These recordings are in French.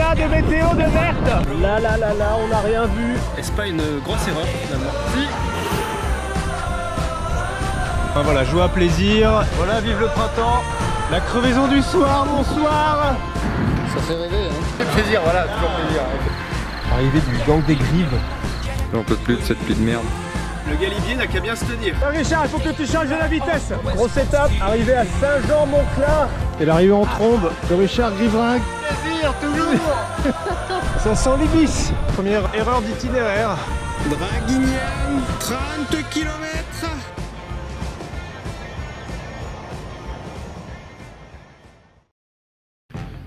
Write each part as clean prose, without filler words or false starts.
Putain de météo de merde. Là, on n'a rien vu. Est-ce pas une grosse erreur finalement? Si. Enfin, voilà, joie, plaisir. Voilà, vive le printemps. La crevaison du soir, bonsoir. Ça fait rêver, hein. Plaisir, voilà, toujours plaisir. Arrivée du gang des Grives. J'en peux plus de cette pluie de merde. Le galibier n'a qu'à bien se tenir. Richard, il faut que tu changes de la vitesse. Grosse étape, arrivée à Saint-Jean-Montclar. Et l'arrivée en trombe de Richard Griverin. Plaisir, toujours. Ça sent l'ibis. Première erreur d'itinéraire. Draguignan, 30 km.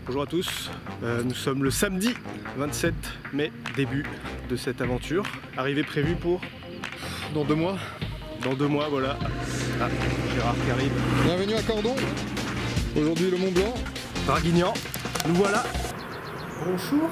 Bonjour à tous, nous sommes le samedi 27 mai, début de cette aventure. Arrivée prévue pour... Dans 2 mois. Dans 2 mois, voilà. Ah, Gérard qui arrive. Bienvenue à Cordon. Aujourd'hui le Mont Blanc. Draguignan, nous voilà. Bonjour,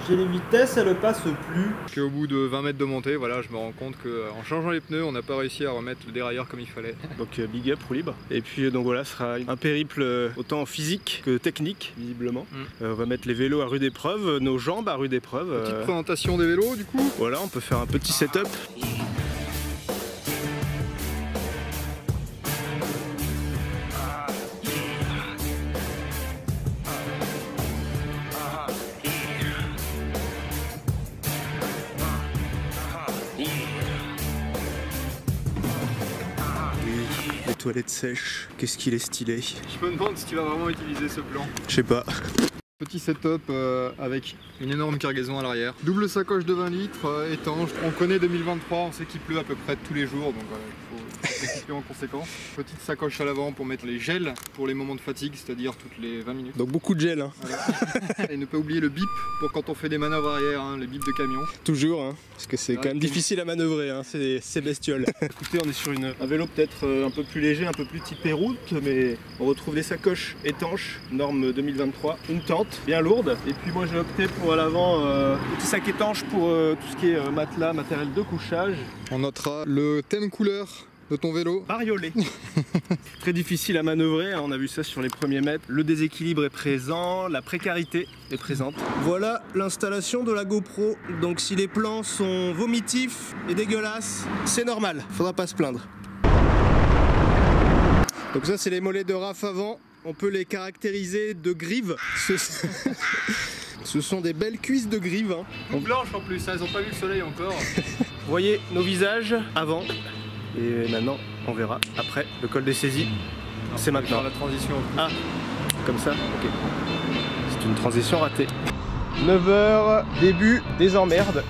j'ai les vitesses, elles ne passent plus. Au bout de 20 mètres de montée, voilà, je me rends compte qu'en changeant les pneus, on n'a pas réussi à remettre le dérailleur comme il fallait. Donc big up, roue libre. Et puis donc voilà, ce sera un périple autant physique que technique, visiblement. On va mettre les vélos à rude épreuve, nos jambes à rude épreuve. Petite présentation des vélos du coup. Voilà, on peut faire un petit setup. Les toilettes sèches, qu'est-ce qu'il est stylé. Je me demande si tu vas vraiment utiliser ce plan. Je sais pas. Petit setup avec une énorme cargaison à l'arrière. Double sacoche de 20 litres, étanche. On connaît 2023, on sait qu'il pleut à peu près tous les jours, donc il faut s'équiper en conséquence. Petite sacoche à l'avant pour mettre les gels pour les moments de fatigue, c'est-à-dire toutes les 20 minutes. Donc beaucoup de gel. Hein. Voilà. Et ne pas oublier le bip pour quand on fait des manœuvres arrière, hein, les bips de camion. Toujours, hein, parce que c'est quand même difficile à manœuvrer, hein, ces bestioles. Écoutez, on est sur un vélo peut-être un peu plus léger, un peu plus typé route, mais on retrouve des sacoches étanches, norme 2023, une tente bien lourde, et puis moi j'ai opté pour à l'avant petit sac étanche pour tout ce qui est matelas, matériel de couchage. On notera le thème couleur de ton vélo. Bariolé. Très difficile à manœuvrer, hein, on a vu ça sur les premiers mètres. Le déséquilibre est présent, la précarité est présente. Voilà l'installation de la GoPro. Donc si les plans sont vomitifs et dégueulasses, c'est normal, faudra pas se plaindre. Donc ça c'est les mollets de RAF avant, on peut les caractériser de grives. Ce sont des belles cuisses de grives. Hein. Blanches en plus, hein, elles ont pas vu le soleil encore. Vous voyez nos visages avant. Et maintenant, on verra après le col des saisies. C'est maintenant. La transition. Ah, comme ça, ok. C'est une transition ratée. 9h, début des emmerdes.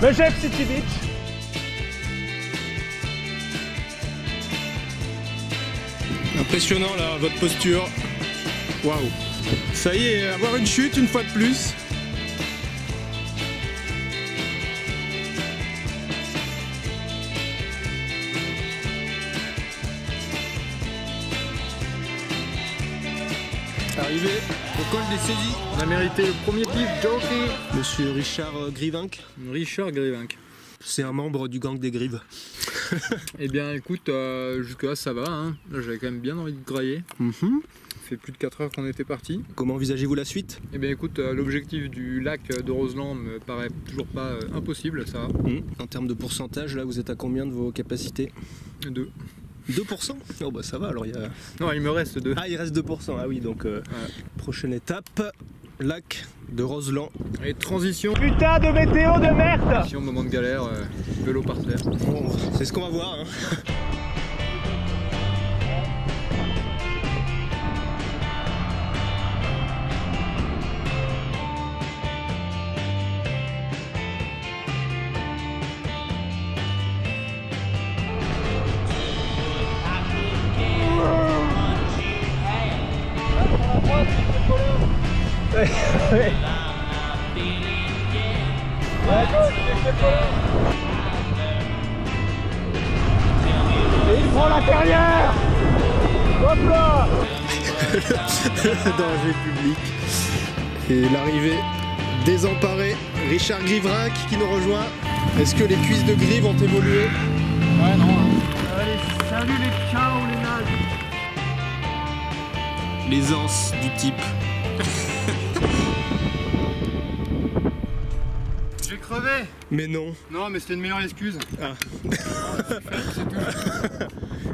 Mejep City Beach. Impressionnant là, votre posture. Waouh. Ça y est, avoir une chute une fois de plus. Arrivé au col des saisies. On a mérité le premier pif jockey. Monsieur Richard Grivinck. Richard Grivinck. C'est un membre du gang des Grives. Eh bien écoute, jusque là ça va, hein. Là j'avais quand même bien envie de grailler. Ça fait plus de 4 heures qu'on était parti. Comment envisagez-vous la suite? Eh bien écoute, l'objectif du lac de Roseland me paraît toujours pas impossible, ça va. En termes de pourcentage, là vous êtes à combien de vos capacités? 2. 2%? Oh bah ça va alors il y a... Non, il me reste 2. Ah il reste 2%, ah oui donc prochaine étape, lac de Roseland. Et transition. Putain de météo de merde. Transition, moment de galère, vélo par terre. Bon, c'est ce qu'on va voir hein. Ouais. Et il prend la carrière. Hop là. Le danger public. Et l'arrivée désemparée. Richard Griverin qui nous rejoint. Est-ce que les cuisses de Grive ont évolué? Ouais, non. Allez. Salut les chiens ou les nages. Les anses du type. J'ai crevé. Mais non. Non mais c'était une meilleure excuse. Ah. C'est tout.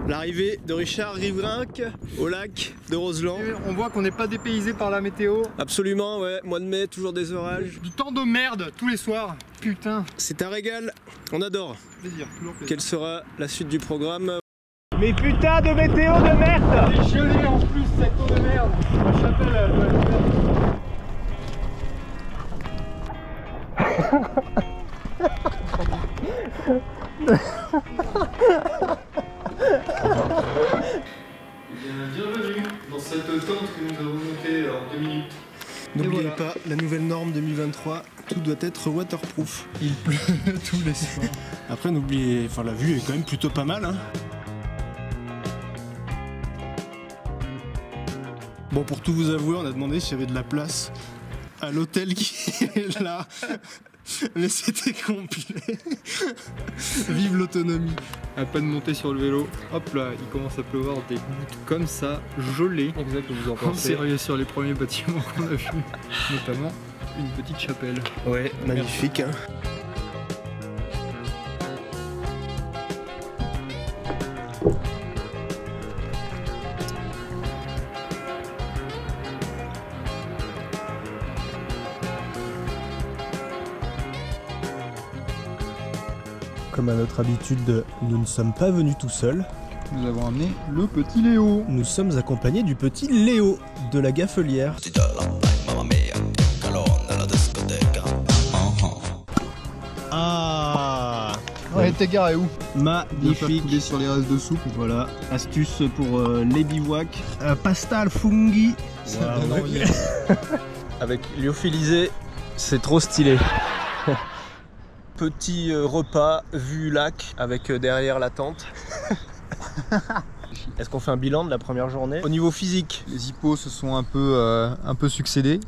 L'arrivée de Richard Riverinck au lac de Roseland. On voit qu'on n'est pas dépaysé par la météo. Absolument, ouais. Mois de mai, toujours des orages. Du temps de merde tous les soirs. Putain. C'est un régal. On adore. Plaisir, toujours plaisir. Quelle sera la suite du programme? Mais putain de météo de merde! Elle est gelée en plus cette eau de merde. La chapelle doit être bienvenue dans cette tente que nous avons montée en 2 minutes. N'oubliez pas, la nouvelle norme 2023, tout doit être waterproof. Il pleut tous les soirs. Après n'oubliez, enfin la vue est quand même plutôt pas mal, hein. Bon, pour tout vous avouer, on a demandé s'il y avait de la place à l'hôtel qui est là. Mais c'était complet. Vive l'autonomie. À peine monter sur le vélo, hop là, il commence à pleuvoir des gouttes comme ça, gelées. Exact, vous en On s'est réveillé sur les premiers bâtiments qu'on a vus, notamment une petite chapelle. Ouais, magnifique, hein. Comme à notre habitude, nous ne sommes pas venus tout seuls. Nous avons amené le petit Léo. Nous sommes accompagnés du petit Léo de la Gaffelière. Ah, On était garé où? magnifique. Sur les restes de soupe. Voilà, astuce pour les bivouacs. Pasta al funghi. Avec lyophilisé, c'est trop stylé. Petit repas vue lac avec derrière la tente. Est-ce qu'on fait un bilan de la première journée? Au niveau physique, Les hippos se sont un peu succédés.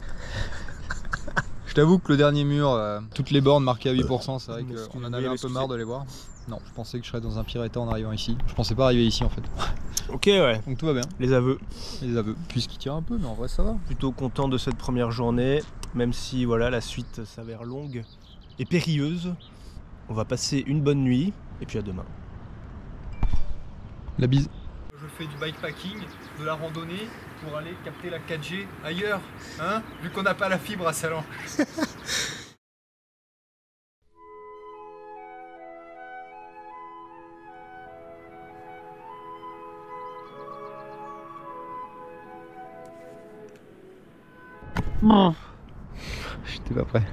Je t'avoue que le dernier mur, toutes les bornes marquées à 8%, c'est vrai qu'on en avait un peu marre de les voir. Non, je pensais que je serais dans un pire état en arrivant ici. Je pensais pas arriver ici en fait. ok, ouais. Donc tout va bien. Les aveux. Les aveux. Puisqu'il tire un peu, mais en vrai ça va. Plutôt content de cette première journée, même si voilà, la suite s'avère longue et périlleuse. On va passer une bonne nuit et puis à demain. La bise. Je fais du bikepacking, de la randonnée pour aller capter la 4G ailleurs, hein, vu qu'on n'a pas la fibre à Salanches. J'étais pas prêt.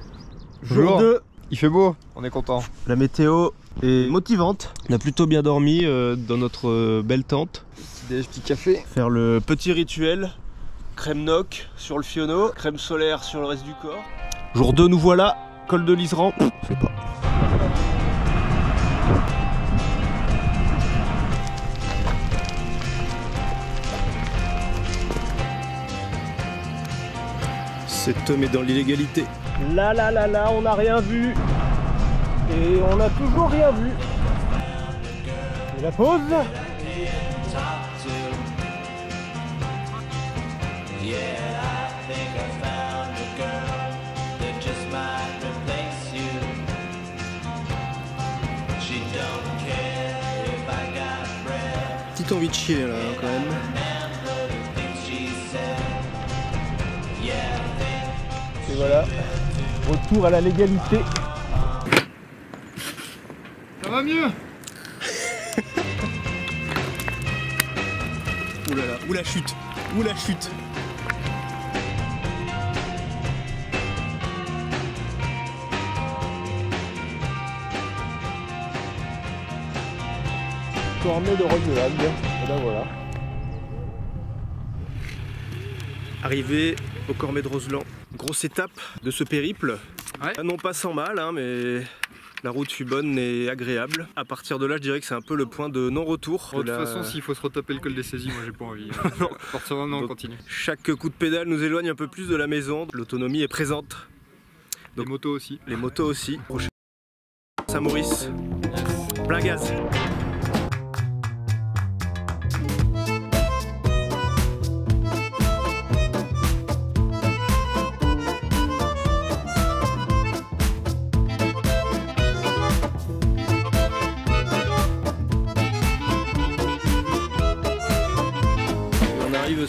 Jour 2. Il fait beau, on est content. La météo est motivante. On a plutôt bien dormi dans notre belle tente. Petit café. Faire le petit rituel. Crème noc sur le fionneau, crème solaire sur le reste du corps. Jour 2, nous voilà. Col de l'Iseran. Je sais pas. Cet homme est dans l'illégalité. Là, on n'a rien vu. Et on n'a toujours rien vu. Et la pause. Petite envie de chier là quand même. Et voilà, retour à la légalité. Ça va mieux. Ouh là là, où la chute, où la chute. Cornet de Roseland, et ben voilà. Arrivé au Cormet de Roseland, grosse étape de ce périple. Ouais. Non pas sans mal, hein, mais la route fut bonne et agréable. À partir de là, je dirais que c'est un peu le point de non-retour. De toute façon, s'il faut se retaper le col des saisies, moi j'ai pas envie. Non. Forcément, non, on continue. Chaque coup de pédale nous éloigne un peu plus de la maison. L'autonomie est présente. Les motos aussi. Les motos aussi. Prochain Saint-Maurice. Plein gaz.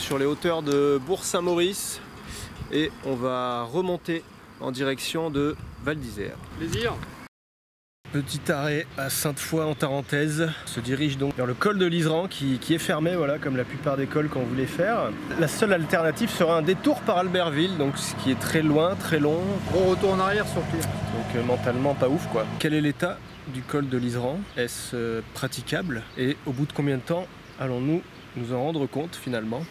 sur les hauteurs de Bourg-Saint-Maurice et on va remonter en direction de Val d'Isère. Plaisir. Petit arrêt à Sainte-Foy en Tarentaise. On se dirige donc vers le col de l'Iseran qui est fermé, voilà, comme la plupart des cols qu'on voulait faire. La seule alternative sera un détour par Albertville, donc ce qui est très loin, très long. Gros retour en arrière surtout. Donc mentalement pas ouf quoi. Quel est l'état du col de l'Iseran? Est-ce praticable? Et au bout de combien de temps allons-nous nous en rendre compte finalement?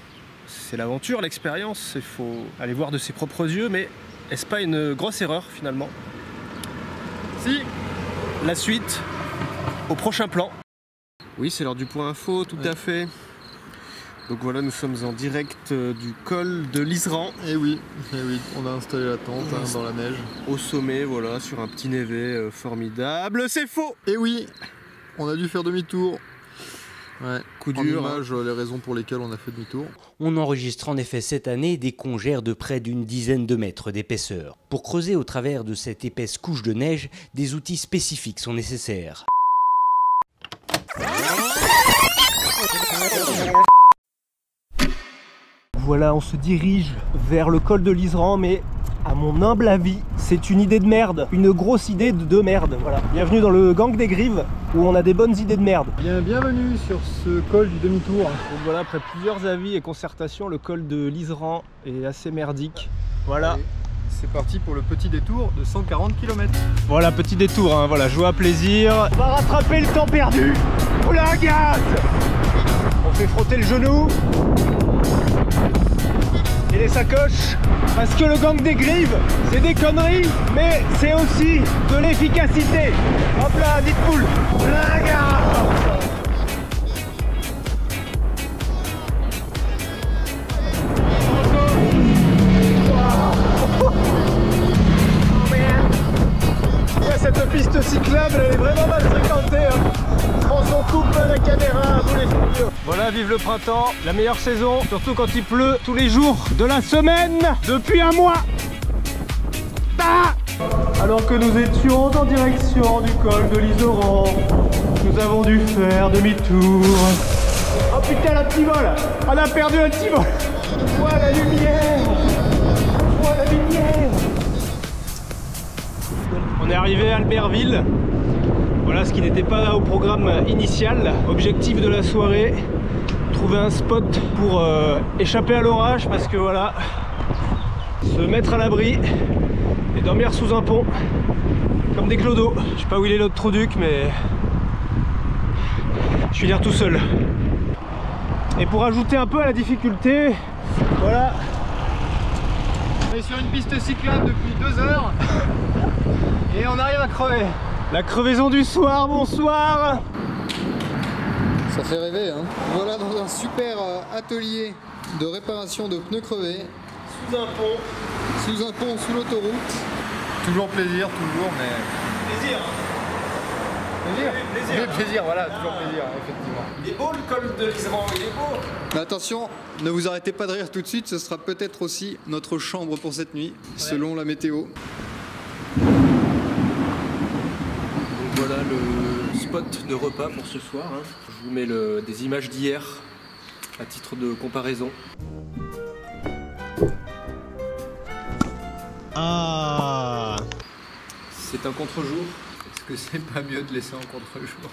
C'est l'aventure, l'expérience, il faut aller voir de ses propres yeux, mais est-ce pas une grosse erreur finalement? Si. La suite au prochain plan. Oui, c'est l'heure du point info, tout à fait. Donc voilà, nous sommes en direct du col de l'Iseran. Et oui, on a installé la tente dans la neige. Au sommet, voilà, sur un petit névé formidable. C'est faux! Et oui, on a dû faire demi-tour. Ouais, coup dur. En image, les raisons pour lesquelles on a fait demi-tour. On enregistre en effet cette année des congères de près d'une dizaine de mètres d'épaisseur. Pour creuser au travers de cette épaisse couche de neige, des outils spécifiques sont nécessaires. Voilà, on se dirige vers le col de l'Iseran, mais à mon humble avis, c'est une idée de merde. Une grosse idée de merde, voilà. Bienvenue dans le gang des Grives, où on a des bonnes idées de merde. Bienvenue sur ce col du demi-tour. Donc voilà, après plusieurs avis et concertations, le col de l'Iseran est assez merdique. Voilà. C'est parti pour le petit détour de 140 km. Voilà, petit détour, hein, voilà, joie, plaisir. On va rattraper le temps perdu. Oula, gaz! On fait frotter le genou. Et les sacoches, parce que le gang des Grives, c'est des conneries, mais c'est aussi de l'efficacité. Hop là, Deadpool. La gare. Ouais, cette piste cyclable, elle est vraiment mal fréquentée. Hein. On coupe la caméra, vous les studios. Voilà, vive le printemps, la meilleure saison, surtout quand il pleut tous les jours de la semaine, depuis un mois. Ah, alors que nous étions en direction du col de l'Iseran, nous avons dû faire demi-tour. Oh putain, la petit vol, on a perdu un petit vol. Je vois la lumière, je vois la lumière. On est arrivé à Albertville. Voilà ce qui n'était pas au programme initial. Objectif de la soirée, trouver un spot pour échapper à l'orage, parce que voilà, se mettre à l'abri et dormir sous un pont comme des clodos. Je sais pas où il est l'autre Trouduc, mais je suis là tout seul. Et pour ajouter un peu à la difficulté, voilà. On est sur une piste cyclable depuis 2 heures et on arrive à crever. La crevaison du soir, bonsoir. Ça fait rêver, hein. Voilà dans un super atelier de réparation de pneus crevés. Sous un pont. Sous un pont, sous l'autoroute. Toujours plaisir, toujours, mais... Plaisir. Plaisir. Plaisir. Plaisir, voilà, toujours plaisir, effectivement. Il est beau le col de l'Iseran, il est beau. Mais attention, ne vous arrêtez pas de rire tout de suite, ce sera peut-être aussi notre chambre pour cette nuit, selon la météo. Voilà le spot de repas pour ce soir. Hein. Je vous mets des images d'hier à titre de comparaison. Ah, c'est un contre-jour. Est-ce que c'est pas mieux de laisser en contre-jour?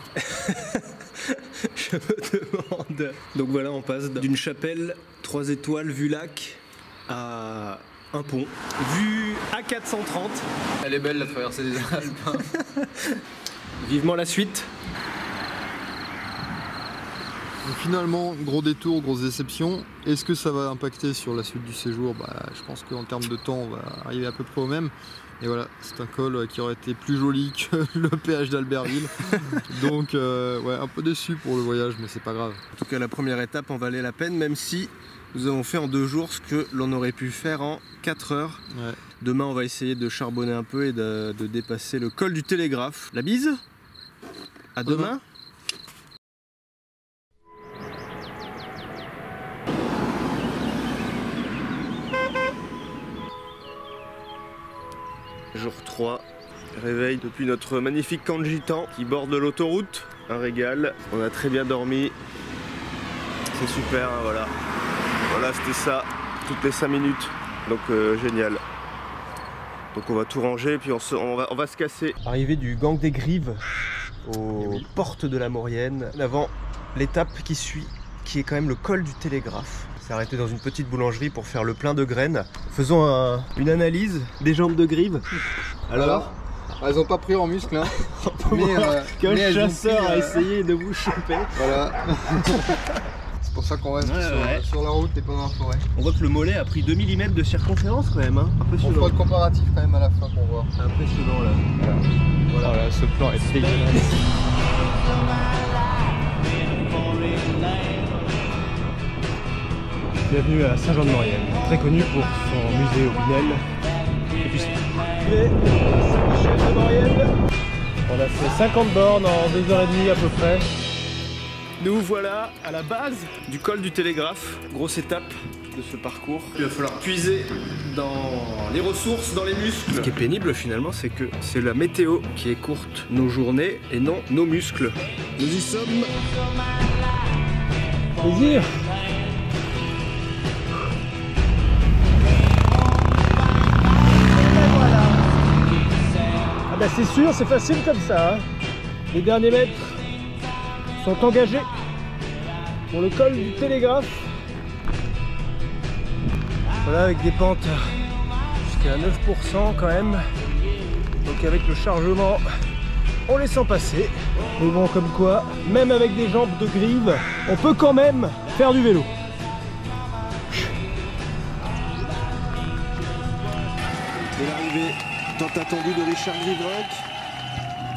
Je me demande. Donc voilà, on passe d'une chapelle 3 étoiles vue lac à un pont vue A430. Elle est belle la traversée des Alpes. Vivement la suite. Donc finalement, gros détour, grosse déception. Est-ce que ça va impacter sur la suite du séjour? Je pense qu'en termes de temps, on va arriver à peu près au même. Et voilà, c'est un col qui aurait été plus joli que le péage d'Albertville. Donc ouais, un peu déçu pour le voyage, mais c'est pas grave. En tout cas, la première étape en valait la peine, même si nous avons fait en 2 jours ce que l'on aurait pu faire en 4 heures. Ouais. Demain, on va essayer de charbonner un peu et de dépasser le col du Télégraphe. La bise? À demain. Jour 3, réveil depuis notre magnifique camp de gitans qui borde l'autoroute. Un régal, on a très bien dormi. C'est super, hein, voilà. Voilà, c'était ça, toutes les 5 minutes. Donc génial. Donc on va tout ranger et puis on va se casser. Arrivée du gang des Grives aux portes de la Maurienne. Avant l'étape qui suit, qui est quand même le col du Télégraphe. On s'est arrêté dans une petite boulangerie pour faire le plein de graines. Faisons une analyse des jambes de Grives. Alors elles ont pas pris en muscle, hein. Quel chasseur a essayé de vous choper. Voilà. C'est pour ça qu'on reste sur la route et pas dans la forêt. On voit que le mollet a pris 2 mm de circonférence quand même, hein. Impressionnant. On fera le comparatif quand même à la fin pour voir. Impressionnant là. Voilà, ce plan est dégueulasse. Bienvenue à Saint-Jean-de-Maurienne, très connu pour son musée au Binel. Et puis Saint-Michel-de-Maurienne. On a fait 50 bornes en 2h30 à peu près. Nous voilà à la base du col du Télégraphe, grosse étape de ce parcours. Il va falloir puiser dans les ressources, dans les muscles. Ce qui est pénible finalement, c'est que c'est la météo qui écourte nos journées et non nos muscles. Nous y sommes. Plaisir. Ah bah c'est sûr, c'est facile comme ça. Hein. Les derniers mètres sont engagés pour le col du Télégraphe. Voilà, avec des pentes jusqu'à 9% quand même. Donc avec le chargement, on les sent passer. Mais bon, comme quoi, même avec des jambes de Grives, on peut quand même faire du vélo. Et l'arrivée tant attendue de Richard Griverenc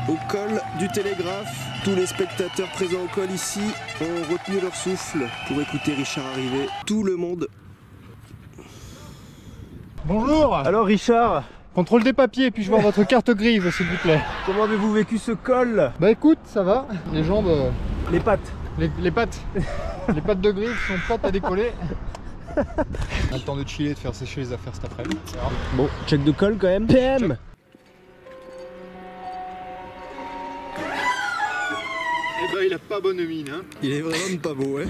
au col du Télégraphe. Tous les spectateurs présents au col ici ont retenu leur souffle pour écouter Richard arriver. Tout le monde. Bonjour. Alors Richard, Contrôle des papiers, puis-je voir votre carte Grive s'il vous plaît? comment avez-vous vécu ce col? Bah écoute, ça va. Les jambes... Les pattes. Les pattes. Les pattes de Grive sont prêtes à décoller. On a le temps de chiller, de faire sécher les affaires cet après-midi. Bon, check de col quand même. PM. Eh ben il a pas bonne mine, hein. Il est vraiment pas beau, ouais.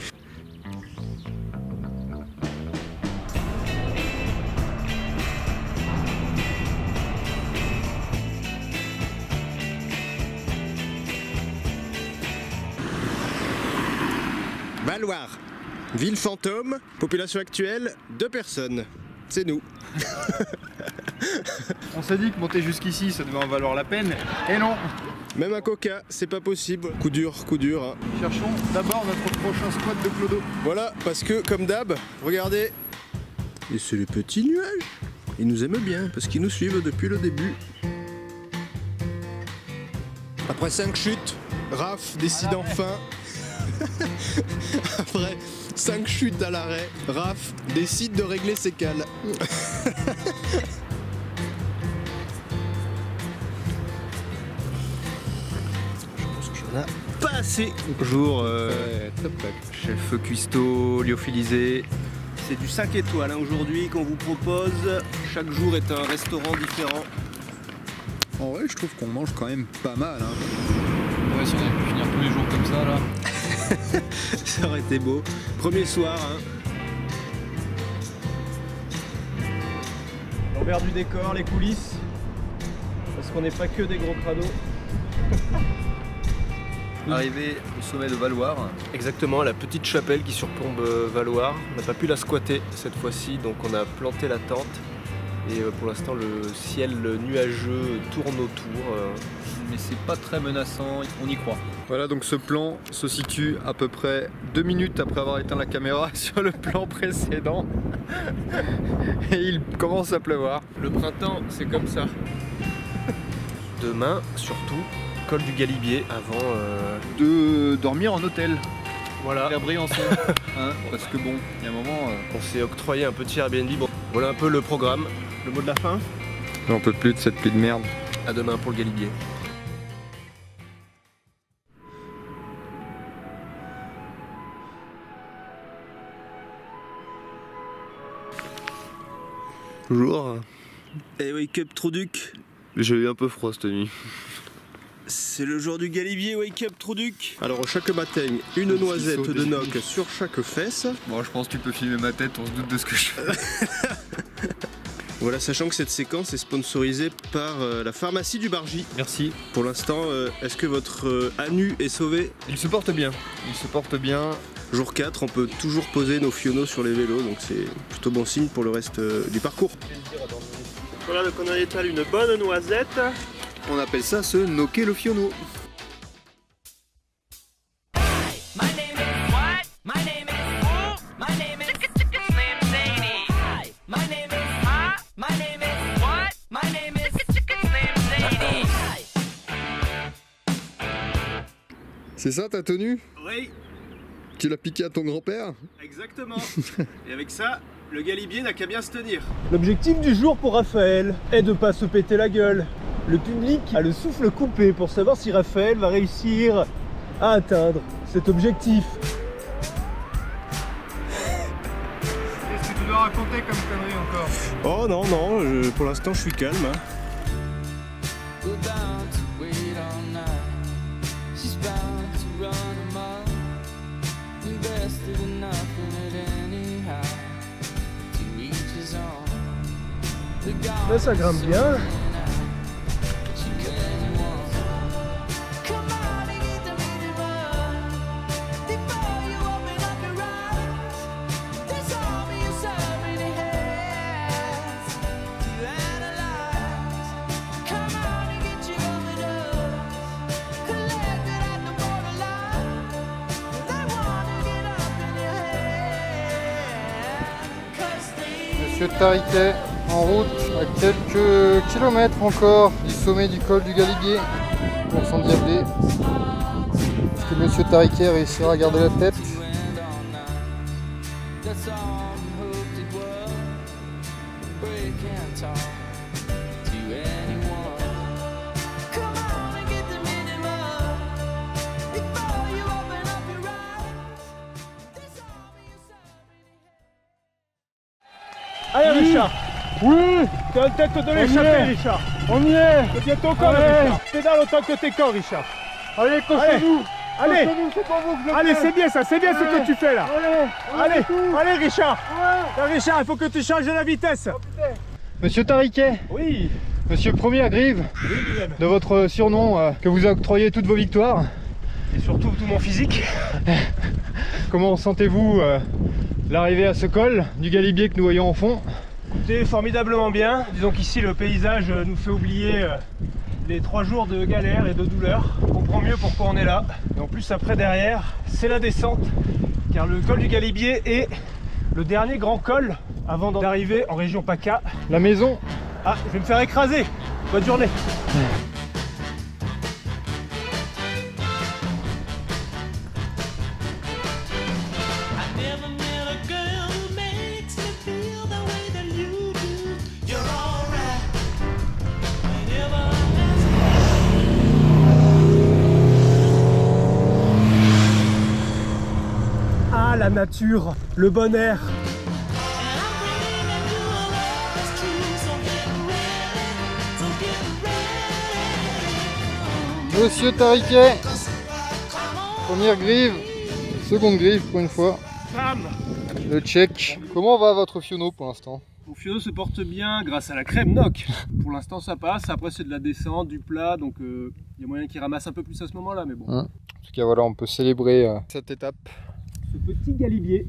Valloire, ville fantôme, population actuelle, 2 personnes. C'est nous. On s'est dit que monter jusqu'ici ça devait en valoir la peine, et non. Même un coca, c'est pas possible. Coup dur, hein. Cherchons d'abord notre prochain squat de clodo. Voilà, parce que comme d'hab, regardez. Et c'est les petits nuages. Ils nous aiment bien, parce qu'ils nous suivent depuis le début. Après 5 chutes, Raph décide enfin. Après 5 chutes à l'arrêt, Raph décide de régler ses cales. Pas assez. Bonjour, chef cuistot, lyophilisé. C'est du 5 étoiles hein, aujourd'hui qu'on vous propose. Chaque jour est un restaurant différent. En vrai, je trouve qu'on mange quand même pas mal. Hein. Ouais, si on avait pu finir tous les jours comme ça, là. Ça aurait été beau. Premier soir. Hein. L'envers du décor, les coulisses. Parce qu'on n'est pas que des gros crados. Arrivé au sommet de Valloire. Exactement, la petite chapelle qui surplombe Valloire. On n'a pas pu la squatter cette fois-ci, donc on a planté la tente. Et pour l'instant, le ciel nuageux tourne autour. Mais c'est pas très menaçant, on y croit. Voilà, donc ce plan se situe à peu près 2 minutes après avoir éteint la caméra sur le plan précédent. Et il commence à pleuvoir. Le printemps, c'est comme ça. Demain, surtout, col du Galibier avant de dormir en hôtel. Voilà. Faire Briançon, hein, parce que bon, il y a un moment... On s'est octroyé un petit Airbnb. Bon, voilà un peu le programme. Le mot de la fin. J'en peux plus de cette pluie de merde. À demain pour le Galibier. Bonjour. Et wake up Trouduc. J'ai eu un peu froid cette nuit. C'est le jour du galibier, wake up Trouduc. Alors chaque baptême, une noisette de noc sur chaque fesse. Bon, je pense que tu peux filmer ma tête, on se doute de ce que je fais. Voilà, sachant que cette séquence est sponsorisée par la pharmacie du Bargy. Merci. Pour l'instant, est-ce que votre anu est sauvé? Il se porte bien. Il se porte bien. Jour 4, on peut toujours poser nos fionos sur les vélos, donc c'est plutôt bon signe pour le reste du parcours. Voilà, donc on étale une bonne noisette. On appelle ça se noquer le fiono. C'est ça ta tenue? Oui. Tu l'as piqué à ton grand-père? Exactement. Et avec ça, le galibier n'a qu'à bien se tenir. L'objectif du jour pour Raphaël est de pas se péter la gueule. Le public a le souffle coupé pour savoir si Raphaël va réussir à atteindre cet objectif. Qu'est-ce que tu dois raconter comme connerie encore? Oh non, non, pour l'instant je suis calme. Hein. Là ça grimpe bien. Monsieur Tariquet en route à quelques kilomètres encore du sommet du col du Galibier pour s'endiabler. Est-ce que Monsieur Tariquet réussira à garder la tête? Allez Richard. Oui. Tu as une tête de l'échapper Richard. On y est. Tiens ton corps Richard. Pédale autant que tes corps Richard. Allez, coachez-vous. Allez, c'est pas vous que je allez, fais. c'est bien ça, c'est bien ce que tu fais là. Allez, Allez Richard. Richard, il faut que tu changes de la vitesse. Monsieur Tariquet, Oui. Monsieur Première Grive, de votre surnom que vous octroyez toutes vos victoires, Et surtout tout mon physique. comment sentez-vous l'arrivée à ce col du Galibier que nous voyons en fond? Écoutez, formidablement bien. Disons qu'ici le paysage nous fait oublier les 3 jours de galère et de douleur. On comprend mieux pourquoi on est là. Et en plus après derrière, c'est la descente. Car le col du Galibier est le dernier grand col avant d'arriver en région PACA. La maison. Ah, je vais me faire écraser. Bonne journée. Ah, la nature, le bon air. Monsieur Tariquet, première grive, seconde grive pour une fois. Bam. Le check. Comment va votre fiono pour l'instant? Mon fiono se porte bien grâce à la crème Noc. Pour l'instant ça passe, après c'est de la descente, du plat, donc il y a moyen qu'il ramasse un peu plus à ce moment-là, mais bon. En tout cas voilà, on peut célébrer cette étape. Ce petit galibier,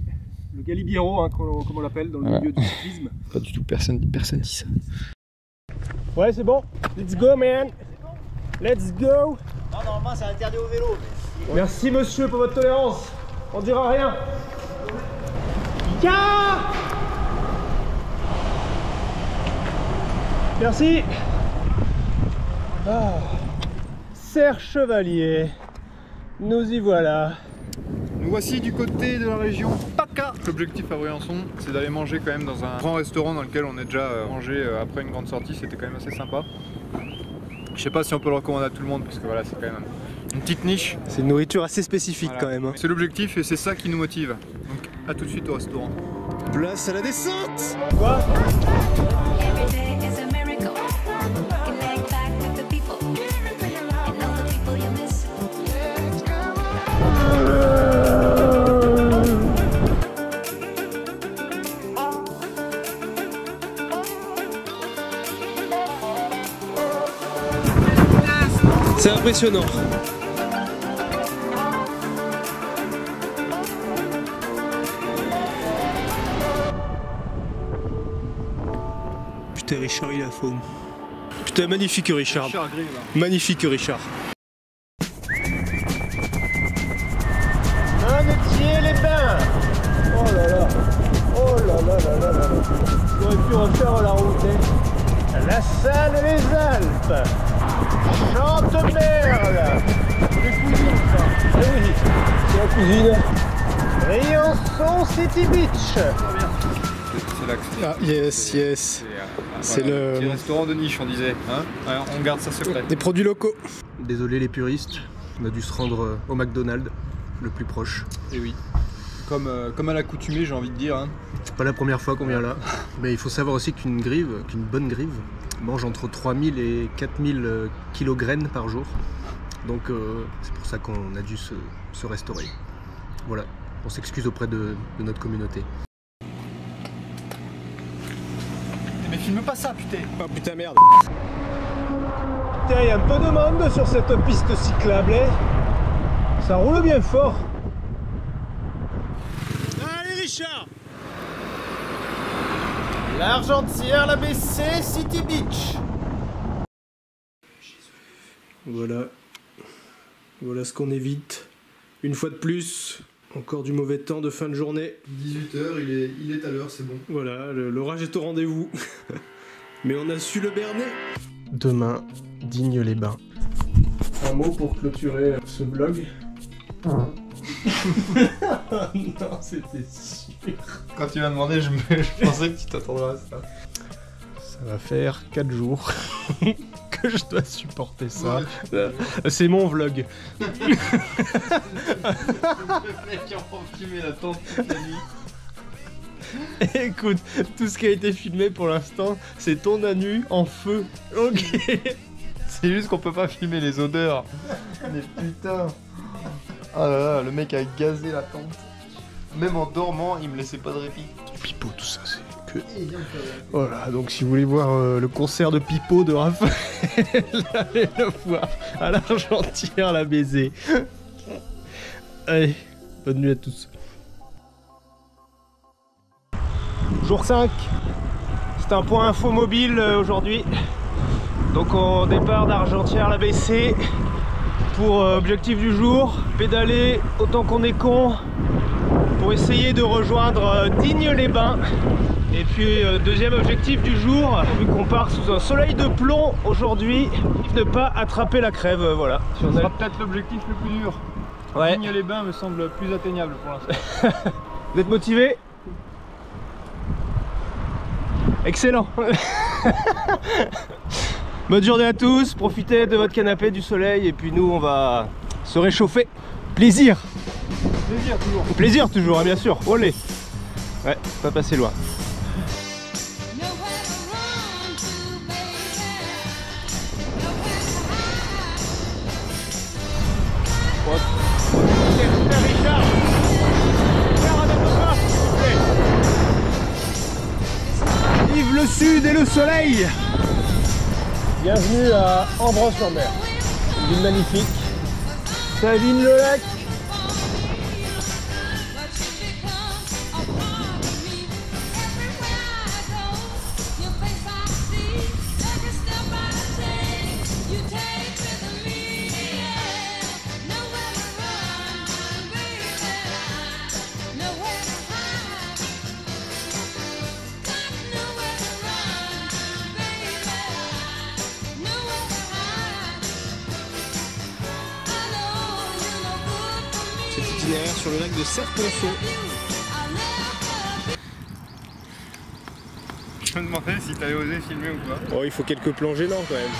le galibiero hein, comme on l'appelle dans le milieu du cyclisme. Pas du tout, personne dit ça. Ouais c'est bon, let's go man. Let's go. Non, normalement c'est interdit au vélo. Mais... Merci monsieur pour votre tolérance, on dira rien. Ya. Merci. Ah. Serre Chevalier, nous y voilà. Nous voici du côté de la région PACA. L'objectif à Briançon, c'est d'aller manger quand même dans un grand restaurant dans lequel on a déjà mangé après une grande sortie, c'était quand même assez sympa. Je sais pas si on peut le recommander à tout le monde parce que voilà, c'est quand même une petite niche. C'est une nourriture assez spécifique quand même. Hein. C'est l'objectif et c'est ça qui nous motive. Donc à tout de suite au restaurant. Place à la descente. Quoi? Every day is a miracle. Connect back with the people. And know the C'est impressionnant. Putain, Richard, il a faune. Putain, magnifique Richard. Richard Gris, là. Magnifique Richard. Manetier-les-Bains. Oh là là. Oh là là là là là. J'aurais pu refaire la route. Hein. La Salle et les Alpes. Chantemerle. Les cousines, ça. Eh oui, c'est la cousine. Briançon City Beach. C'est là que c'est. Ah, yes, yes. C'est Voilà, le- petit restaurant de niche, on disait. Hein, ouais, on garde ça secret. Des produits locaux. Désolé les puristes, on a dû se rendre au McDonald's, le plus proche. Et oui. Comme à l'accoutumée, j'ai envie de dire. Hein. C'est pas la première fois qu'on vient là. Mais il faut savoir aussi qu'une bonne grive, mange entre 3000 et 4000 kilos graines par jour. Donc c'est pour ça qu'on a dû se restaurer. Voilà, on s'excuse auprès de notre communauté. Mais filme pas ça, putain. Oh putain merde. Putain, il y a un peu de monde sur cette piste cyclable. Hein. Ça roule bien fort. Allez Richard! L'Argentière, la BC, City Beach. Voilà. Voilà ce qu'on évite. Une fois de plus, encore du mauvais temps de fin de journée. 18h, il est à l'heure, c'est bon. Voilà, l'orage est au rendez-vous. Mais on a su le berner. Demain, Digne-les-Bains. Un mot pour clôturer ce vlog. Non, c'était sûr. Quand tu m'as demandé, je pensais que tu t'attendrais à ça. Ça va faire 4 jours que je dois supporter ça. C'est mon vlog. Les mecs qui ont filmé la tente toute la nuit. Écoute, tout ce qui a été filmé pour l'instant, c'est ton anu en feu. Ok. C'est juste qu'on peut pas filmer les odeurs. Mais putain. Ah là là, le mec a gazé la tente. Même en dormant, il me laissait pas de répit. Pipo, tout ça, c'est que... Voilà, donc si vous voulez voir le concert de Pipo de Raphaël, allez le voir à l'Argentière, la baiser. Allez, bonne nuit à tous. Jour 5. C'est un point info mobile aujourd'hui. Donc on départ d'Argentière, la BC. Pour objectif du jour, pédaler autant qu'on est con pour essayer de rejoindre Digne-les-Bains. Et puis deuxième objectif du jour, vu qu'on part sous un soleil de plomb aujourd'hui, ne pas attraper la crève, voilà. Si on Ce a... sera peut-être l'objectif le plus dur. Ouais. Digne-les-Bains me semble plus atteignable pour l'instant. Vous êtes motivés? Excellent. Bonne journée à tous, profitez de votre canapé, du soleil, et puis nous on va se réchauffer. Plaisir. Plaisir toujours. Plaisir toujours, hein, bien sûr. Olé. Ouais, pas passer loin. Vive le sud et le soleil. Bienvenue à Ambranche-sur-Mer. Une ville magnifique. Savines-le-Lac. Cet itinéraire sur le lac de Serponçon. Je me demandais si t'avais osé filmer ou pas. Oh, il faut quelques plans gênants quand même.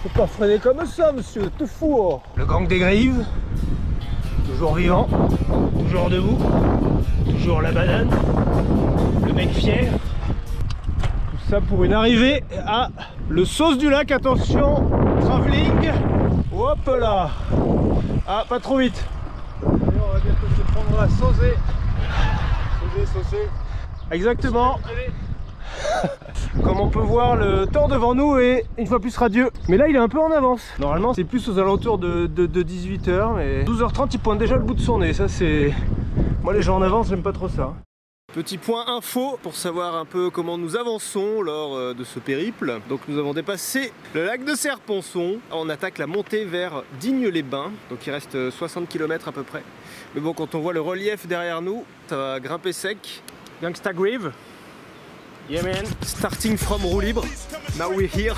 Faut pas freiner comme ça, monsieur, tout fou. Oh. Le gang des grives, toujours vivant, toujours debout, toujours la banane, le mec fier. Tout ça pour une arrivée à le Sauce du Lac. Attention, travelling. Hop là. Ah, pas trop vite. D'ailleurs, on va bientôt se prendre la sausée. Sausée. Exactement. Comme on peut voir, le temps devant nous est une fois plus radieux. Mais là, il est un peu en avance. Normalement, c'est plus aux alentours de 18 h. Mais 12 h 30, il pointe déjà le bout de son nez. Ça, c'est... Moi, les gens en avance, j'aime pas trop ça. Petit point info pour savoir un peu comment nous avançons lors de ce périple. Donc nous avons dépassé le lac de Serponçon. On attaque la montée vers Digne-les-Bains. Donc il reste 60 km à peu près. Mais bon, quand on voit le relief derrière nous, ça va grimper sec. Gangsta Grieve. Yeah man. Starting from roue libre. Now we're here.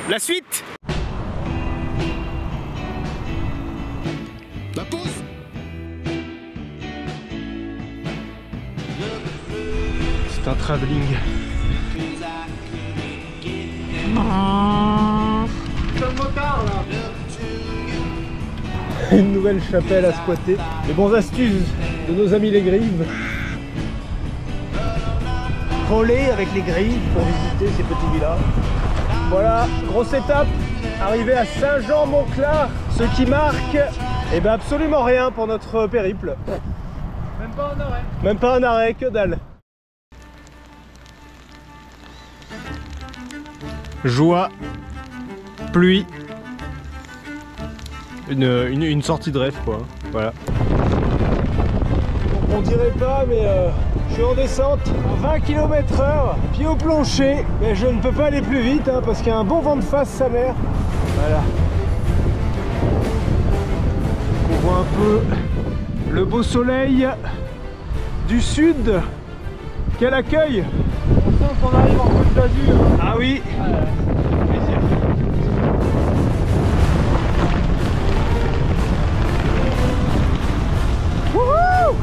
La suite. La pause. C'est un travelling. Une nouvelle chapelle à squatter. Les bonnes astuces de nos amis les Grives. Voler avec les Grives pour visiter ces petits villages. Voilà, grosse étape. Arrivé à Saint-Jean-Montclar. Ce qui marque eh ben absolument rien pour notre périple. Même pas un arrêt. Même pas un arrêt, que dalle. Joie, pluie, une sortie de rêve quoi, voilà. On dirait pas mais je suis en descente à 20 km/h, pied au plancher, mais je ne peux pas aller plus vite hein, parce qu'il y a un bon vent de face sa mère. Voilà. On voit un peu le beau soleil du sud. Quel accueil! On sent qu'on arrive en Côte d'Azur. Ah oui. Plaisir. Wouhou!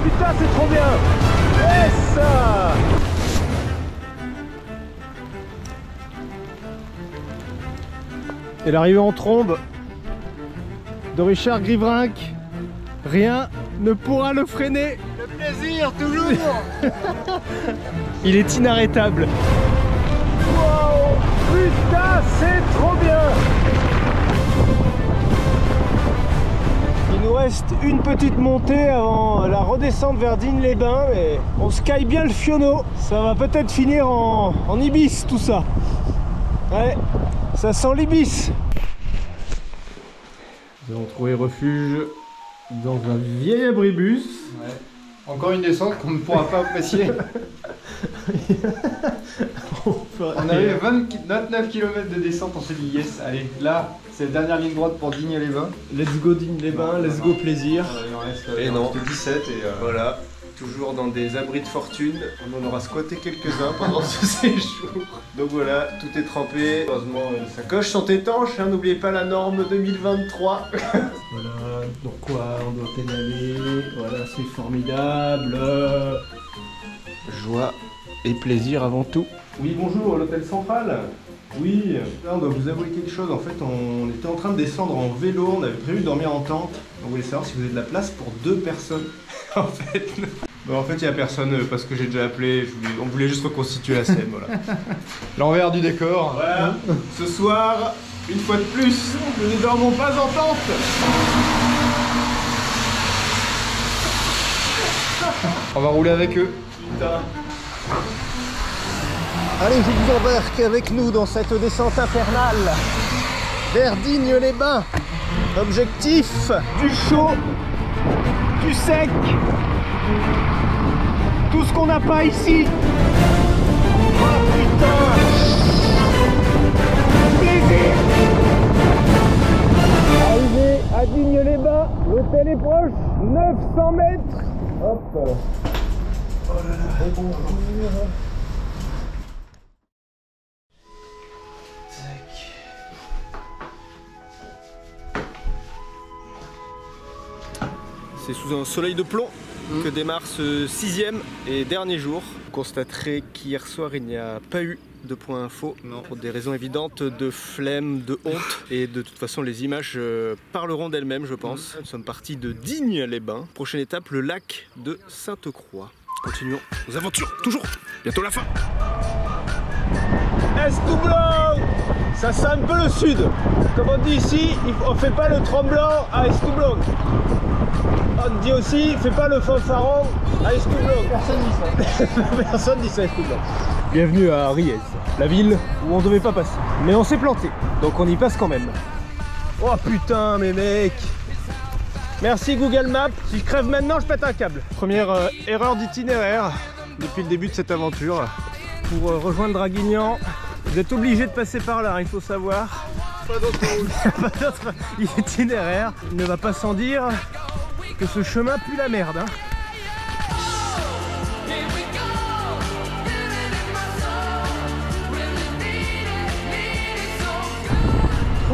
Putain, c'est trop bien! Yes! Et l'arrivée en trombe de Richard Griverinck, rien ne pourra le freiner. Le plaisir, toujours. Il est inarrêtable. Wow, putain, c'est trop bien. Il nous reste une petite montée avant la redescente vers Digne-les-Bains, mais on sky bien le Fiono. Ça va peut-être finir en ibis tout ça. Ouais, ça sent l'ibis. Nous avons trouvé refuge dans un vieil abribus. Ouais. Encore une descente qu'on ne pourra pas apprécier. On avait 29 km de descente, on s'est dit yes, allez, là c'est la dernière ligne droite pour Digne-les-Bains. Let's go Digne-les-Bains, let's go plaisir. Et non, 17 et voilà, toujours dans des abris de fortune. On en aura squatté quelques-uns pendant ce séjour. Donc voilà, tout est trempé. Heureusement, les sacoches sont étanches, hein, n'oubliez pas la norme 2023. Voilà, donc quoi, on doit pédaler. Voilà, c'est formidable. Joie et plaisir avant tout. Oui, bonjour, l'hôtel central. Oui, là on doit vous avouer quelque chose. En fait, on était en train de descendre en vélo, on avait prévu de dormir en tente. On voulait savoir si vous avez de la place pour 2 personnes. En fait, bon, en fait, il n'y a personne parce que j'ai déjà appelé. On voulait juste reconstituer la scène, voilà. l'envers du décor. Voilà, ce soir, une fois de plus, nous ne dormons pas en tente. On va rouler avec eux. Putain. Allez, je vous embarque avec nous dans cette descente infernale vers Digne-les-Bains. Objectif, du chaud, du sec, tout ce qu'on n'a pas ici. Oh putain, plaisir. Arrivé à Digne-les-Bains, l'hôtel est proche, 900 mètres. Hop. Oh là là, bonjour. C'est sous un soleil de plomb que démarre ce 6e et dernier jour. Vous constaterez qu'hier soir il n'y a pas eu de point info, pour des raisons évidentes de flemme, de honte, et de toute façon les images parleront d'elles-mêmes je pense. Nous sommes partis de Digne-les-Bains. Prochaine étape, le lac de Sainte-Croix. Continuons nos aventures, toujours, bientôt la fin. Est-Doublo, Ça sent un peu le sud. Comme on dit ici, on fait pas le tremblant à Estoublon. On dit aussi, fais pas le fanfaron à Estoublon. Personne dit ça. Personne dit ça à Estoublon. Bienvenue à Riez, la ville où on devait pas passer. Mais on s'est planté, donc on y passe quand même. Oh putain, mes mecs. Merci Google Maps. Si je crève maintenant, je pète un câble. Première erreur d'itinéraire depuis le début de cette aventure. Pour rejoindre Draguignan, vous êtes obligé de passer par là, il faut savoir. Pas d'autre itinéraire. Il ne va pas sans dire que ce chemin pue la merde. Hein.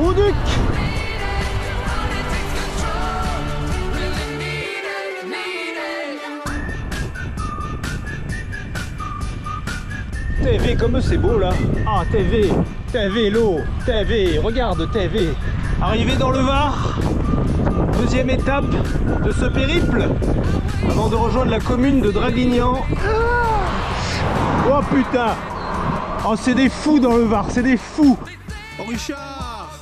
Ouduc. TV, comme c'est beau là. Ah, TV, TV, l'eau, TV, regarde TV. Arrivé dans le Var, deuxième étape de ce périple, avant de rejoindre la commune de Draguignan. Oh putain. Oh, c'est des fous dans le Var, c'est des fous. Oh Richard!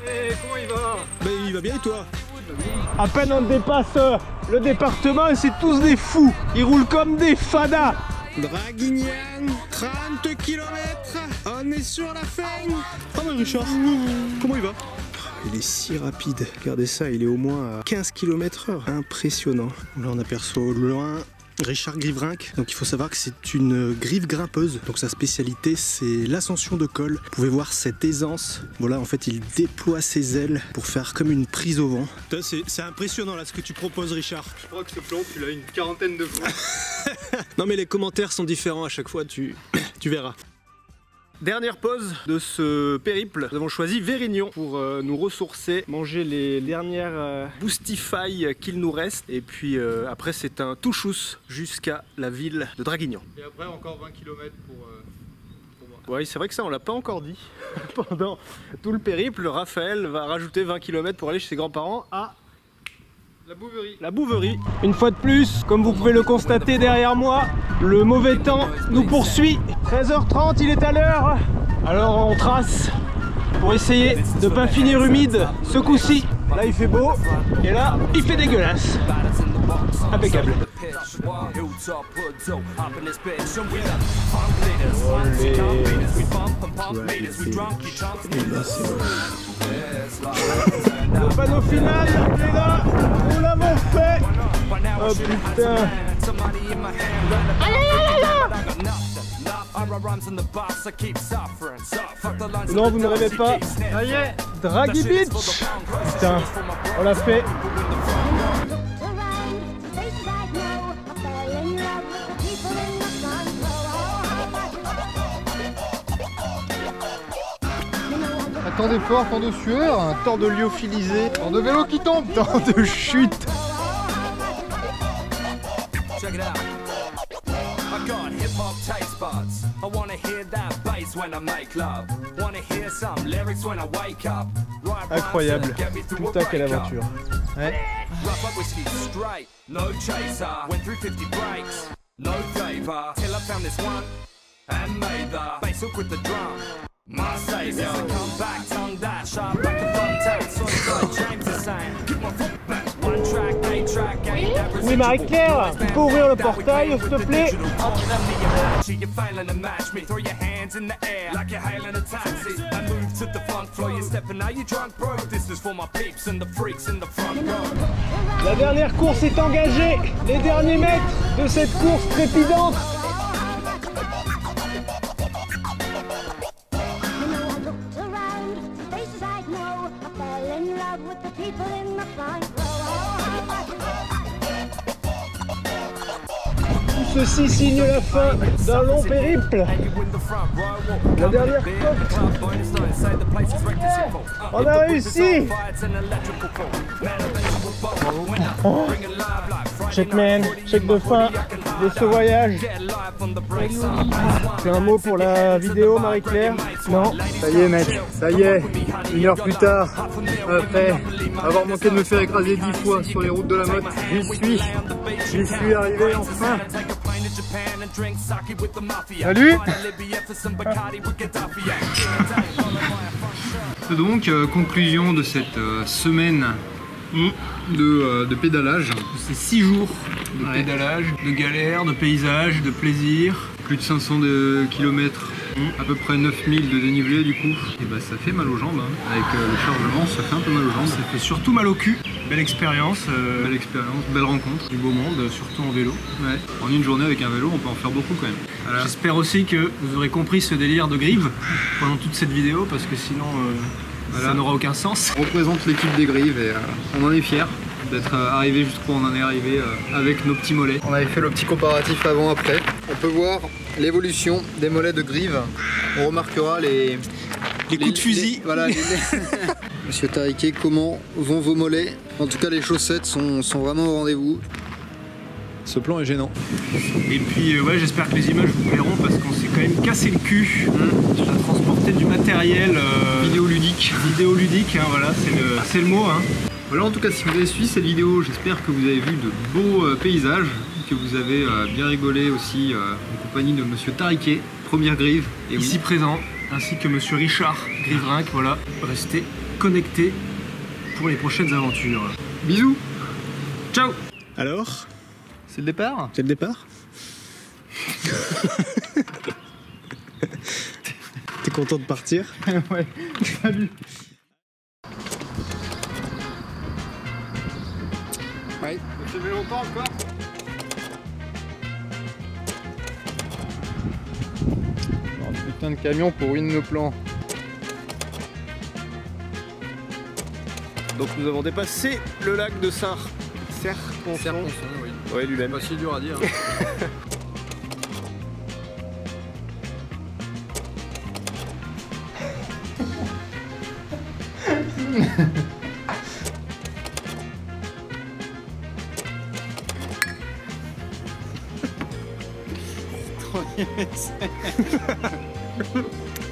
Hey, comment il va? Ben il va bien et toi? À peine on dépasse le département et c'est tous des fous. Ils roulent comme des fadas. Draguignan, 30 km, on est sur la fin. Oh mais Richard, comment il va? Il est si rapide, regardez ça, il est au moins à 15 km/h. Impressionnant. Là on aperçoit au loin Richard Griverinck. Donc il faut savoir que c'est une grive grimpeuse. Donc sa spécialité c'est l'ascension de col. Vous pouvez voir cette aisance. Voilà, en fait il déploie ses ailes pour faire comme une prise au vent. C'est impressionnant là ce que tu proposes Richard. Je crois que ce plan tu l'as une quarantaine de fois. Non mais les commentaires sont différents à chaque fois, tu verras. Dernière pause de ce périple, nous avons choisi Vérignon pour nous ressourcer, manger les dernières boostify qu'il nous reste. Et puis après c'est un touchous jusqu'à la ville de Draguignan. Et après encore 20 km pour moi. Oui c'est vrai que ça on l'a pas encore dit. Pendant tout le périple, Raphaël va rajouter 20 km pour aller chez ses grands-parents à la bouverie. La bouverie. Une fois de plus, comme vous pouvez le constater derrière moi, le mauvais temps nous poursuit. 13h30, il est à l'heure. Alors on trace pour essayer de ne pas finir humide ce coup-ci. Là il fait beau et là il fait dégueulasse. Impeccable. Le panneau final, les gars, nous l'avons fait. Oh putain. Non, vous ne rêvez pas. Ça y est, Draghi Beach. Putain, on l'a fait. Un temps d'effort, temps de sueur, un temps de lyophilisé, temps de vélo qui tombe, temps de chute. Incroyable. Putain, quelle aventure. Ouais. Oui, Marie-Claire, tu peux ouvrir le portail, s'il te plaît? La dernière course est engagée, les derniers mètres de cette course trépidante. Tout ceci signe la fin d'un long périple. La dernière côte. On a réussi. Checkman, check de fin de ce voyage. C'est un mot pour la vidéo, Marie-Claire? Non? Ça y est mec, ça y est, 1 heure plus tard, après avoir manqué de me faire écraser 10 fois sur les routes de la motte, j'y suis arrivé enfin. Salut. Donc, conclusion de cette semaine de pédalage. C'est 6 jours de pédalage, de galère, de paysage, de plaisir. Plus de 500 km, à peu près 9000 de dénivelé du coup. Et bah ça fait mal aux jambes, hein. Avec le chargement ça fait un peu mal aux jambes. Ça fait surtout mal au cul. Belle expérience. Belle expérience, belle rencontre. Du beau monde, surtout en vélo. Ouais. En une journée avec un vélo on peut en faire beaucoup quand même. Voilà. J'espère aussi que vous aurez compris ce délire de Grives pendant toute cette vidéo parce que sinon ça n'aura aucun sens. On représente l'équipe des Grives et on en est fiers d'être arrivé jusqu'où on en est arrivé avec nos petits mollets. On avait fait le petit comparatif avant-après. On peut voir l'évolution des mollets de Grives. On remarquera les coups de fusil. Voilà, Monsieur Tariquet, comment vont vos mollets? En tout cas les chaussettes sont vraiment au rendez-vous. Ce plan est gênant. Et puis ouais, j'espère que les images vous plairont parce qu'on s'est quand même cassé le cul à transporter du matériel vidéoludique, hein, voilà, c'est le mot. Hein. Voilà, en tout cas si vous avez suivi cette vidéo, j'espère que vous avez vu de beaux paysages, que vous avez bien rigolé aussi en compagnie de Monsieur Tariquet, première Grive. Et ici présent, ainsi que Monsieur Richard Griverinck, voilà, restez connectés pour les prochaines aventures. Bisous. Ciao. Alors, c'est le départ? c'est le départ. T'es content de partir? Ouais, salut. Ouais, ça fait longtemps encore. Alors, putain de camion pour ruiner nos plans. Donc nous avons dépassé le lac de Serre-Ponçon. Oui. Ouais, lui-même. Pas si dur à dire. Hein.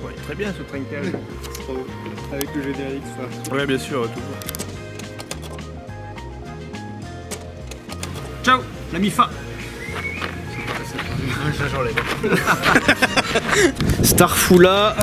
Ouais, très bien ce trinquage. Avec le générique ça. Ouais, bien sûr, toujours. Ciao, la MIFA. Starfoula.